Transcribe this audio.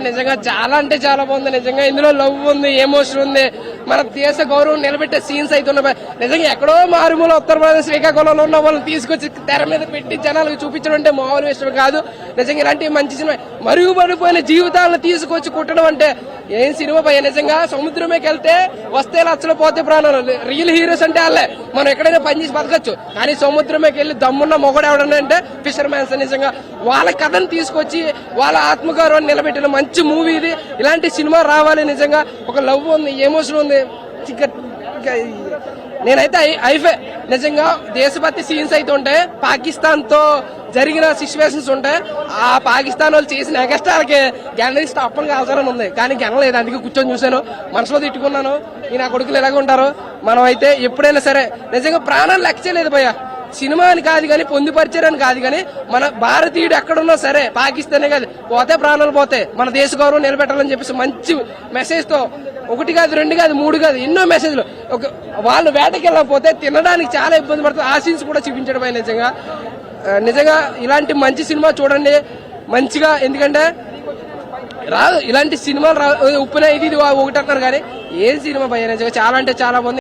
నిజంగా చాలా అంటే చాలా బాగుంది. నిజంగా ఇందులో లవ్ ఉంది, ఎమోషన్ ఉంది, మన దేశ గౌరవం నిలబెట్టే సీన్స్ అయితే ఉన్నాయి. నిజంగా ఎక్కడో మారుమూల ఉత్తరప్రదేశ్ శ్రీకాకుళంలో ఉన్న వాళ్ళని తీసుకొచ్చి తెర మీద పెట్టి జనాలకు చూపించడం అంటే మామూలు విషయం కాదు. నిజంగా ఇలాంటి మంచి సినిమా, మరుగుపడిపోయిన జీవితాలను తీసుకొచ్చి కుట్టడం అంటే ఏం సినిమా భయ. నిజంగా సముద్రమేకి వెళ్తే వస్తే లచ్చలు పోతే ప్రాణాలు. రియల్ హీరోస్ అంటే వాళ్ళే. మనం ఎక్కడైనా పనిచేసి బతకచ్చు, కానీ సముద్రమేకి వెళ్ళి దమ్మున్న మొగడు ఎవడన్నా అంటే ఫిషర్ మ్యాన్స్. నిజంగా వాళ్ళ కథను తీసుకొచ్చి వాళ్ళ ఆత్మగౌరవాన్ని నిలబెట్టిన మంచి మూవీ ఇది. ఇలాంటి సినిమా రావాలి. నిజంగా ఒక లవ్ ఉంది, ఎమోషన్ ఉంది. నేనైతే అయిపోయి నిజంగా దేశభక్తి సీన్స్ అయితే ఉంటాయి. పాకిస్తాన్ తో జరిగిన సిచ్యువేషన్స్ ఉంటాయి. ఆ పాకిస్తాన్ వాళ్ళు చేసిన ఎగస్ట్రాలకి గెనలిస్ట్ అప్పని కాల్చాలని ఉంది, కానీ గెనలేదు. అందుకే కూర్చొని చూశాను, మనసులో తిట్టుకున్నాను. ఈ నా కొడుకులు ఎలాగ ఉంటారు. మనం అయితే ఎప్పుడైనా సరే నిజంగా ప్రాణాలు లెక్క చేయలేదు భయ్య. సినిమా అని కాదు కానీ, పొందుపరిచారని కాదు కానీ, మన భారతీయుడు ఎక్కడున్నా సరే, పాకిస్తానే కాదు, పోతే ప్రాణాలు పోతే మన దేశ గౌరవం నిలబెట్టాలని చెప్పేసి మంచి మెసేజ్ తో, ఒకటి కాదు, రెండు కాదు, మూడు కాదు, ఎన్నో మెసేజ్లు. వాళ్ళు వేటకి వెళ్ళకపోతే తినడానికి చాలా ఇబ్బంది పడుతుంది. ఆ సీన్స్ కూడా చూపించడం. నిజంగా ఇలాంటి మంచి సినిమా చూడండి మంచిగా. ఎందుకంటే రాదు ఇలాంటి సినిమాలు ఉప్పున ఇది ఒకటి అంటారు కానీ ఏం సినిమా భయ. నిజంగా చాలా అంటే చాలా బాగుంది.